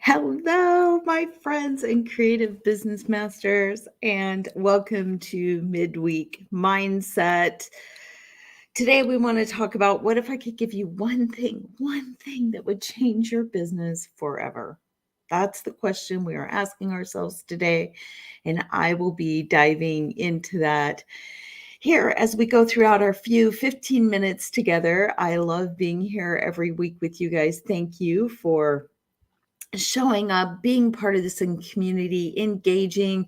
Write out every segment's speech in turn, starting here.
Hello, my friends and creative business masters, and welcome to Midweek Mindset. Today, we want to talk about what if I could give you one thing that would change your business forever? That's the question we are asking ourselves today, and I will be diving into that here as we go throughout our few 15 minutes together. I love being here every week with you guys. Thank you for showing up, being part of this community, engaging.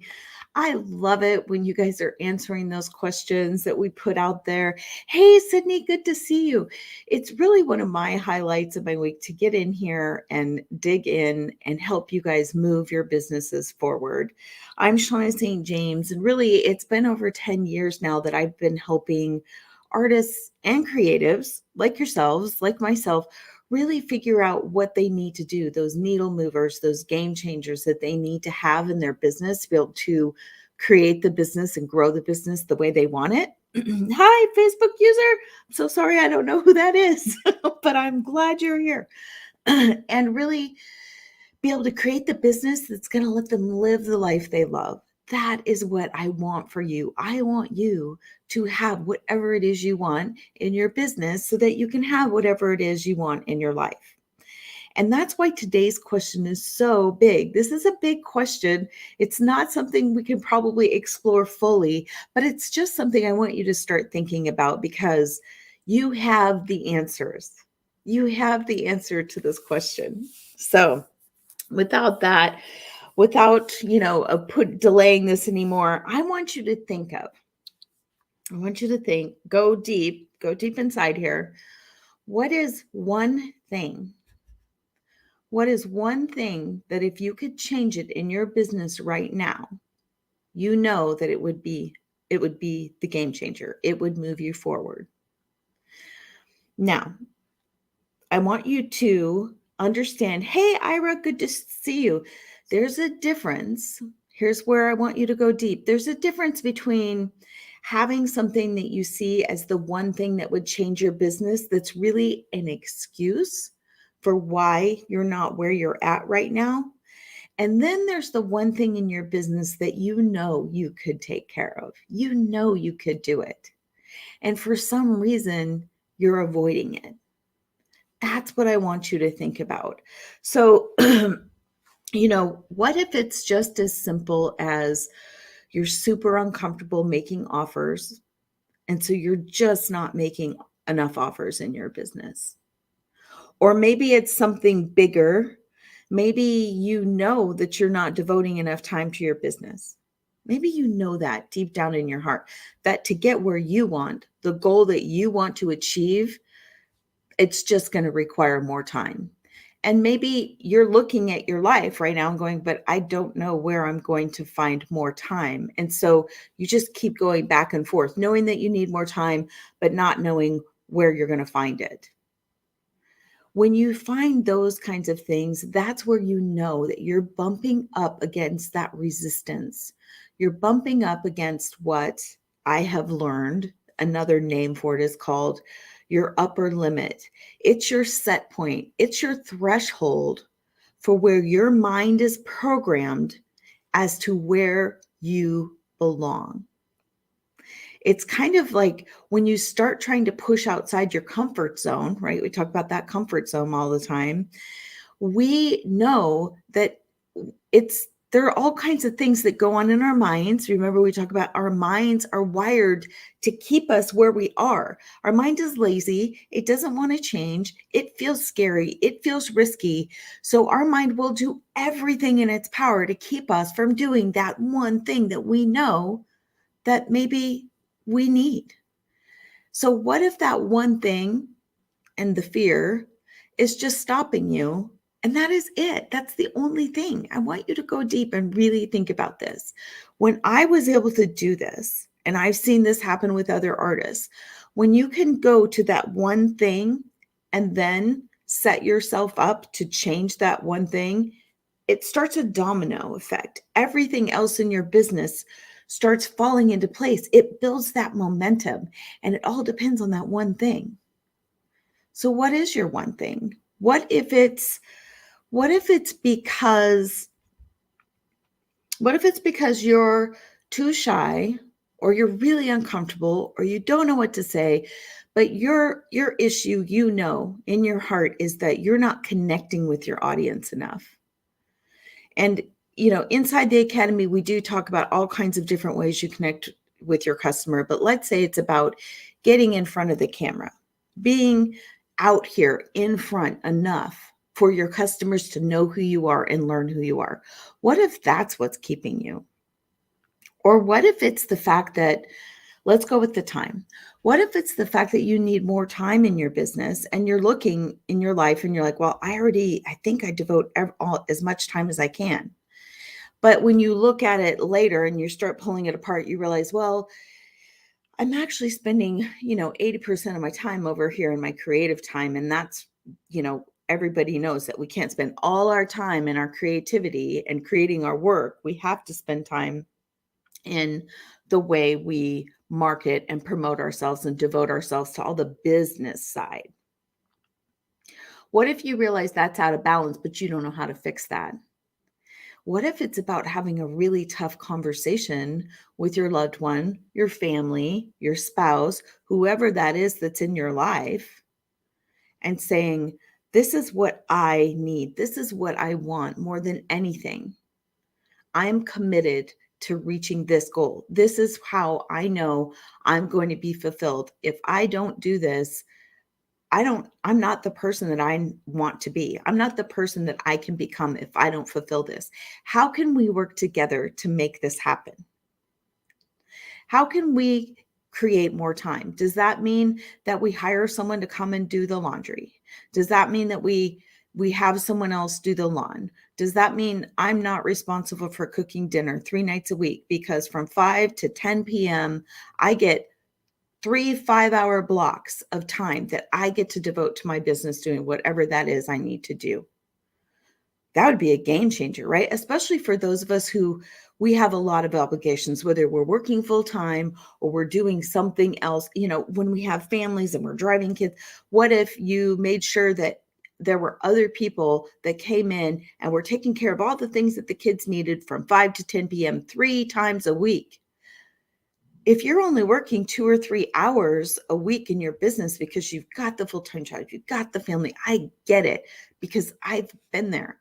I love it when you guys are answering those questions that we put out there. Hey, Sydney, good to see you. It's really one of my highlights of my week to get in here and dig in and help you guys move your businesses forward. I'm Shawna St James, and really it's been over 10 years now that I've been helping artists and creatives like yourselves, like myself, really figure out what they need to do, those needle movers, those game changers that they need to have in their business to be able to create the business and grow the business the way they want it. Hi, Facebook user. I'm so sorry I don't know who that is, but I'm glad you're here. And really be able to create the business that's going to let them live the life they love. That is what I want for you. I want you to have whatever it is you want in your business so that you can have whatever it is you want in your life. And that's why today's question is so big. This is a big question. It's not something we can probably explore fully, but it's just something I want you to start thinking about because you have the answers. You have the answer to this question. So, without delaying this anymore, I want you to go deep inside here. What is one thing that if you could change it in your business right now, you know that it would be the game changer. It would move you forward. Now, I want you to understand, hey, Ira, good to see you. There's a difference. Here's where I want you to go deep. There's a difference between having something that you see as the one thing that would change your business that's really an excuse for why you're not where you're at right now. And then there's the one thing in your business that you know you could take care of. You know you could do it. And for some reason, you're avoiding it. That's what I want you to think about. So, what if it's just as simple as you're super uncomfortable making offers, and so you're just not making enough offers in your business? Or maybe it's something bigger. Maybe you know that you're not devoting enough time to your business. Maybe you know that deep down in your heart, that to get where you want, the goal that you want to achieve, it's just going to require more time. And maybe you're looking at your life right now and going, but I don't know where I'm going to find more time. And so you just keep going back and forth, knowing that you need more time, but not knowing where you're going to find it. When you find those kinds of things, that's where you know that you're bumping up against that resistance. You're bumping up against what I have learned. Another name for it is called your upper limit. It's your set point, it's your threshold for where your mind is programmed as to where you belong. It's kind of like when you start trying to push outside your comfort zone, right? We talk about that comfort zone all the time. We know that there are all kinds of things that go on in our minds. Remember, we talk about our minds are wired to keep us where we are. Our mind is lazy. It doesn't want to change. It feels scary. It feels risky. So our mind will do everything in its power to keep us from doing that one thing that we know that maybe we need. So what if that one thing and the fear is just stopping you? And that is it. That's the only thing. I want you to go deep and really think about this. When I was able to do this, and I've seen this happen with other artists, when you can go to that one thing and then set yourself up to change that one thing, it starts a domino effect. Everything else in your business starts falling into place. It builds that momentum, and it all depends on that one thing. So what is your one thing? What if it's What if it's because you're too shy, or you're really uncomfortable, or you don't know what to say, but your issue, in your heart, is that you're not connecting with your audience enough. And inside the academy, we do talk about all kinds of different ways you connect with your customer, but let's say it's about getting in front of the camera, being out here in front enough for your customers to know who you are and learn who you are. What if that's what's keeping you? Or what if it's the fact that, let's go with the time. What if it's the fact that you need more time in your business, and you're looking in your life and you're like, well, I think I devote as much time as I can. But when you look at it later and you start pulling it apart, you realize, well, I'm actually spending, 80% of my time over here in my creative time. And that's, everybody knows that we can't spend all our time in our creativity and creating our work. We have to spend time in the way we market and promote ourselves and devote ourselves to all the business side. What if you realize that's out of balance, but you don't know how to fix that? What if it's about having a really tough conversation with your loved one, your family, your spouse, whoever that is that's in your life, and saying, this is what I need. This is what I want more than anything. I'm committed to reaching this goal. This is how I know I'm going to be fulfilled. If I don't do this, I'm not the person that I want to be. I'm not the person that I can become if I don't fulfill this. How can we work together to make this happen? How can we create more time? Does that mean that we hire someone to come and do the laundry? Does that mean that we have someone else do the lawn? Does that mean I'm not responsible for cooking dinner 3 nights a week, because from 5 to 10 p.m. I get 3 5-hour blocks of time that I get to devote to my business, doing whatever that is I need to do? That would be a game changer, right? Especially for those of us who we have a lot of obligations, whether we're working full time or we're doing something else. When we have families and we're driving kids, what if you made sure that there were other people that came in and were taking care of all the things that the kids needed from 5 to 10 p.m. 3 times a week? If you're only working 2 or 3 hours a week in your business because you've got the full-time job, you've got the family, I get it, because I've been there.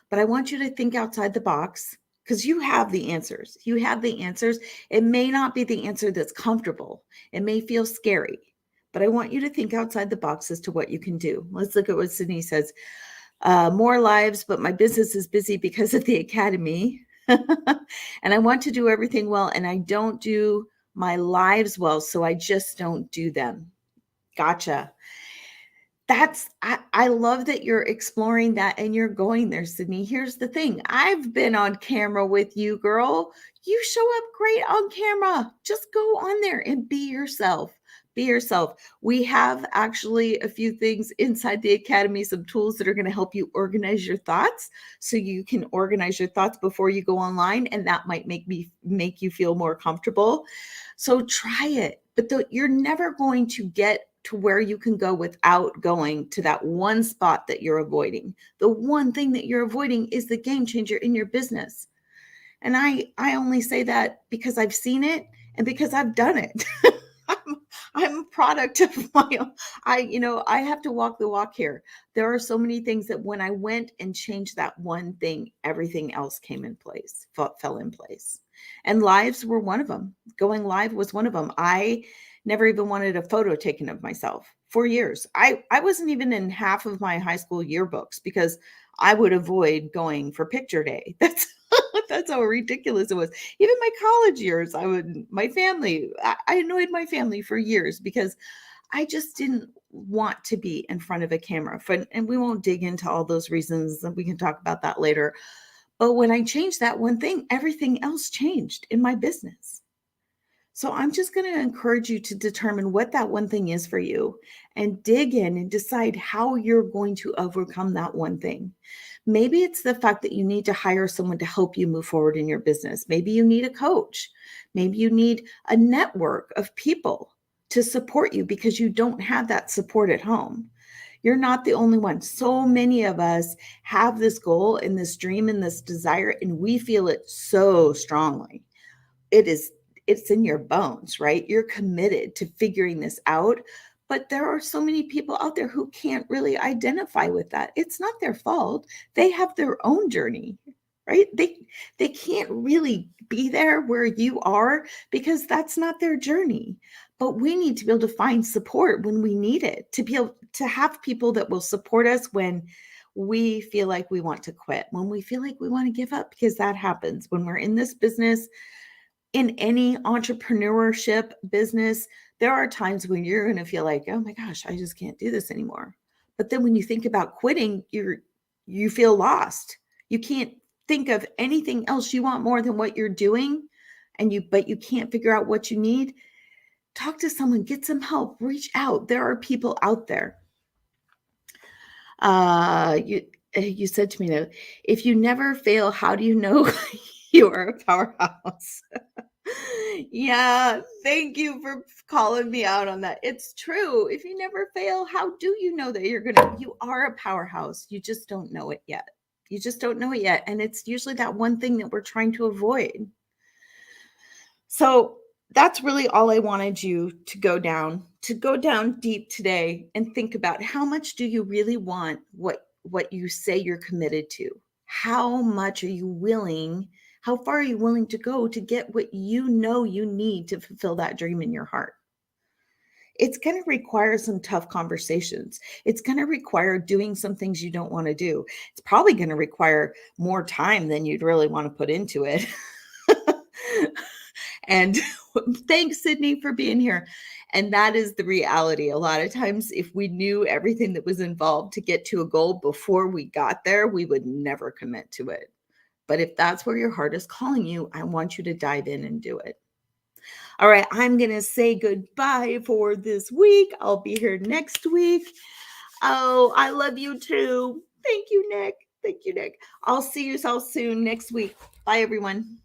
But I want you to think outside the box, because you have the answers. You have the answers. It may not be the answer that's comfortable. It may feel scary, but I want you to think outside the box as to what you can do. Let's look at what Sydney says. More lives, but my business is busy because of the academy. And I want to do everything well, and I don't do my lives well, so I just don't do them. Gotcha. I love that you're exploring that and you're going there, Sydney. Here's the thing. I've been on camera with you, girl. You show up great on camera. Just go on there and be yourself. Be yourself. We have actually a few things inside the academy, some tools that are going to help you organize your thoughts, so you can organize your thoughts before you go online, and that might make you feel more comfortable. So try it. But you're never going to get to where you can go without going to that one spot that you're avoiding. The one thing that you're avoiding is the game changer in your business. And I only say that because I've seen it and because I've done it. I'm a product of my own. I have to walk the walk here. There are so many things that when I went and changed that one thing, everything else came in place, fell in place. And lives were one of them. Going live was one of them. I never even wanted a photo taken of myself for years. I wasn't even in half of my high school yearbooks because I would avoid going for picture day. That's how ridiculous it was. Even my college years, my family, I annoyed my family for years because I just didn't want to be in front of a camera. And we won't dig into all those reasons. We can talk about that later. But when I changed that one thing, everything else changed in my business. So I'm just going to encourage you to determine what that one thing is for you and dig in and decide how you're going to overcome that one thing. Maybe it's the fact that you need to hire someone to help you move forward in your business. Maybe you need a coach. Maybe you need a network of people to support you because you don't have that support at home. You're not the only one. So many of us have this goal and this dream and this desire, and we feel it so strongly. It is it's in your bones, right? You're committed to figuring this out. But there are so many people out there who can't really identify with that. It's not their fault. They have their own journey, right? They can't really be there where you are because that's not their journey. But we need to be able to find support when we need it, to be able to have people that will support us when we feel like we want to quit, when we feel like we want to give up, because that happens when we're in this business. In any entrepreneurship business, there are times when you're going to feel like, oh my gosh, I just can't do this anymore. But then when you think about quitting, you feel lost. You can't think of anything else you want more than what you're doing, but you can't figure out what you need. Talk to someone, get some help, reach out. There are people out there. You said to me, though, if you never fail, how do you know you are a powerhouse? Yeah, thank you for calling me out on that. It's true. If you never fail, how do you know that you are a powerhouse? You just don't know it yet. You just don't know it yet. And it's usually that one thing that we're trying to avoid. So that's really all I wanted you to go down deep today and think about, how much do you really want what you say you're committed to? How much are you willing? How far are you willing to go to get what you know you need to fulfill that dream in your heart? It's going to require some tough conversations. It's going to require doing some things you don't want to do. It's probably going to require more time than you'd really want to put into it. And thanks, Sydney, for being here. And that is the reality. A lot of times, if we knew everything that was involved to get to a goal before we got there, we would never commit to it. But if that's where your heart is calling you, I want you to dive in and do it. All right, I'm going to say goodbye for this week. I'll be here next week. Oh, I love you too. Thank you, Nick. Thank you, Nick. I'll see you all soon next week. Bye, everyone.